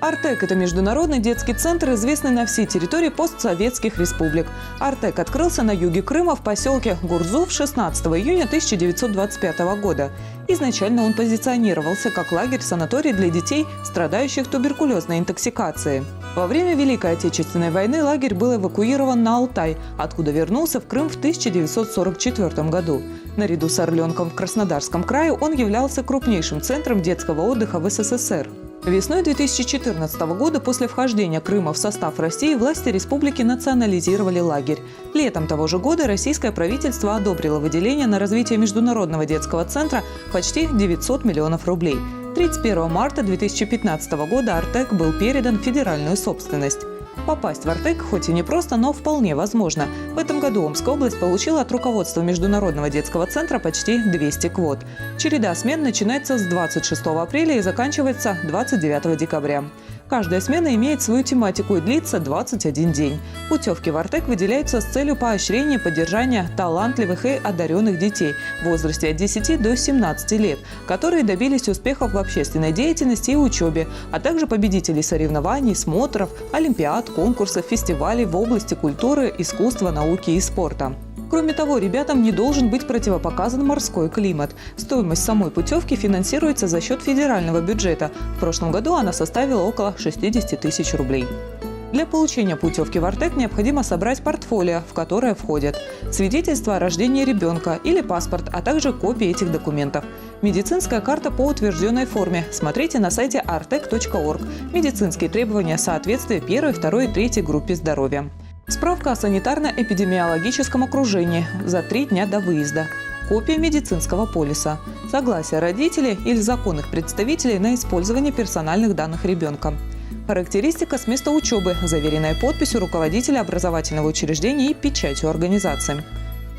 Артек – это международный детский центр, известный на всей территории постсоветских республик. Артек открылся на юге Крыма в поселке Гурзуф 16 июня 1925 года. Изначально он позиционировался как лагерь-санаторий для детей, страдающих туберкулезной интоксикацией. Во время Великой Отечественной войны лагерь был эвакуирован на Алтай, откуда вернулся в Крым в 1944 году. Наряду с Орленком в Краснодарском крае он являлся крупнейшим центром детского отдыха в СССР. Весной 2014 года после вхождения Крыма в состав России власти республики национализировали лагерь. Летом того же года российское правительство одобрило выделение на развитие международного детского центра почти 900 миллионов рублей. 31 марта 2015 года Артек был передан в федеральную собственность. Попасть в Артек хоть и непросто, но вполне возможно. В этом году Омская область получила от руководства Международного детского центра почти 200 квот. Череда смен начинается с 26 апреля и заканчивается 29 декабря. Каждая смена имеет свою тематику и длится 21 день. Путевки в Артек выделяются с целью поощрения и поддержания талантливых и одаренных детей в возрасте от 10 до 17 лет, которые добились успехов в общественной деятельности и учебе, а также победителей соревнований, смотров, олимпиад, конкурсов, фестивалей в области культуры, искусства, науки и спорта. Кроме того, ребятам не должен быть противопоказан морской климат. Стоимость самой путевки финансируется за счет федерального бюджета. В прошлом году она составила около 60 тысяч рублей. Для получения путевки в Артек необходимо собрать портфолио, в которое входят свидетельство о рождении ребенка или паспорт, а также копии этих документов. Медицинская карта по утвержденной форме. Смотрите на сайте artek.org. Медицинские требования соответствия 1, 2 и 3 группе здоровья. Справка о санитарно-эпидемиологическом окружении за 3 дня до выезда. Копия медицинского полиса. Согласие родителей или законных представителей на использование персональных данных ребенка. Характеристика с места учебы, заверенная подписью руководителя образовательного учреждения и печатью организации.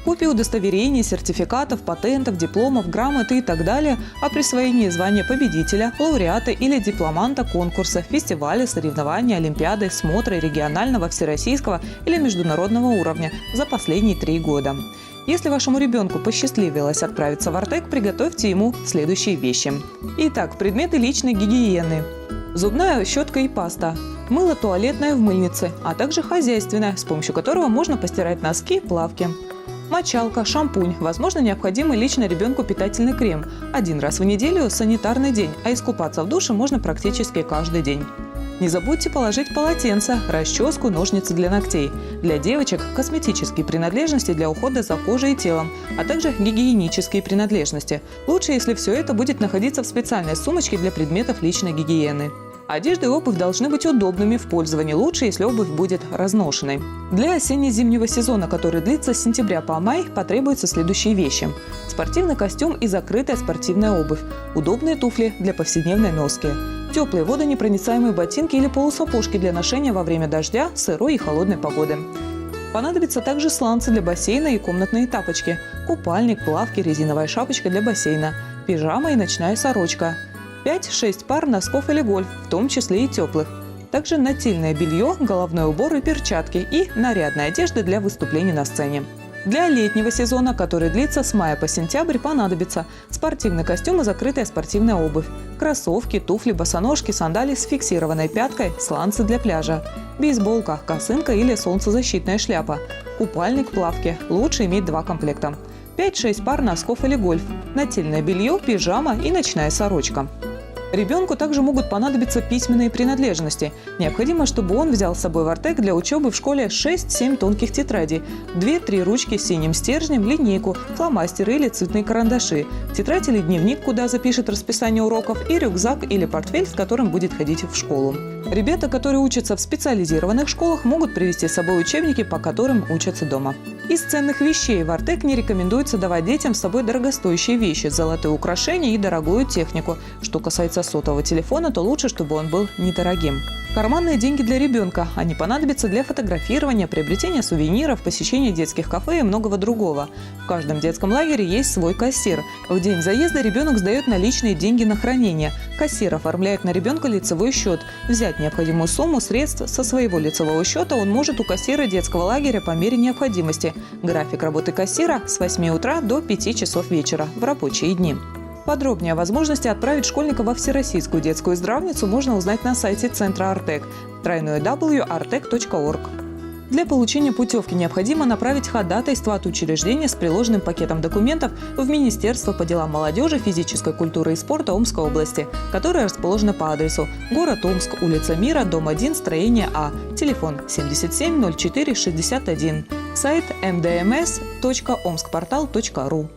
Копии удостоверений, сертификатов, патентов, дипломов, грамоты и так далее о присвоении звания победителя, лауреата или дипломанта конкурса, фестиваля, соревнования, олимпиады, смотра регионального, всероссийского или международного уровня за последние 3 года. Если вашему ребенку посчастливилось отправиться в Артек, приготовьте ему следующие вещи. Итак, предметы личной гигиены. Зубная щетка и паста. Мыло туалетное в мыльнице, а также хозяйственное, с помощью которого можно постирать носки и плавки. Мочалка, шампунь, возможно, необходимый лично ребенку питательный крем. 1 раз в неделю – санитарный день, а искупаться в душе можно практически каждый день. Не забудьте положить полотенце, расческу, ножницы для ногтей. Для девочек – косметические принадлежности для ухода за кожей и телом, а также гигиенические принадлежности. Лучше, если все это будет находиться в специальной сумочке для предметов личной гигиены. Одежда и обувь должны быть удобными в пользовании, лучше, если обувь будет разношенной. Для осенне-зимнего сезона, который длится с сентября по май, потребуются следующие вещи. Спортивный костюм и закрытая спортивная обувь. Удобные туфли для повседневной носки. Теплые водонепроницаемые ботинки или полусапожки для ношения во время дождя, сырой и холодной погоды. Понадобятся также сланцы для бассейна и комнатные тапочки. Купальник, плавки, резиновая шапочка для бассейна. Пижама и ночная сорочка. 5-6 пар носков или гольф, в том числе и теплых. Также нательное белье, головной убор и перчатки и нарядная одежда для выступлений на сцене. Для летнего сезона, который длится с мая по сентябрь, понадобится спортивный костюм и закрытая спортивная обувь, кроссовки, туфли, босоножки, сандалии с фиксированной пяткой, сланцы для пляжа, бейсболка, косынка или солнцезащитная шляпа, купальник, плавки, лучше иметь 2 комплекта. 5-6 пар носков или гольф, нательное белье, пижама и ночная сорочка. Ребенку также могут понадобиться письменные принадлежности. Необходимо, чтобы он взял с собой в Артек для учебы в школе 6-7 тонких тетрадей, 2-3 ручки с синим стержнем, линейку, фломастеры или цветные карандаши, тетрадь или дневник, куда запишет расписание уроков, и рюкзак или портфель, с которым будет ходить в школу. Ребята, которые учатся в специализированных школах, могут привезти с собой учебники, по которым учатся дома. Из ценных вещей в Артек не рекомендуется давать детям с собой дорогостоящие вещи, золотые украшения и дорогую технику. Что касается сотового телефона, то лучше, чтобы он был недорогим. Карманные деньги для ребенка. Они понадобятся для фотографирования, приобретения сувениров, посещения детских кафе и многого другого. В каждом детском лагере есть свой кассир. В день заезда ребенок сдает наличные деньги на хранение. Кассир оформляет на ребенка лицевой счет. Взять необходимую сумму средств со своего лицевого счета он может у кассира детского лагеря по мере необходимости. График работы кассира с 8 утра до 5 часов вечера в рабочие дни. Подробнее о возможности отправить школьника во Всероссийскую детскую здравницу можно узнать на сайте Центра «Артек» www.artek.org. Для получения путевки необходимо направить ходатайство от учреждения с приложенным пакетом документов в Министерство по делам молодежи, физической культуры и спорта Омской области, которое расположено по адресу: город Омск, улица Мира, дом 1, строение А, телефон 77 04 61, сайт mdms.omskportal.ru.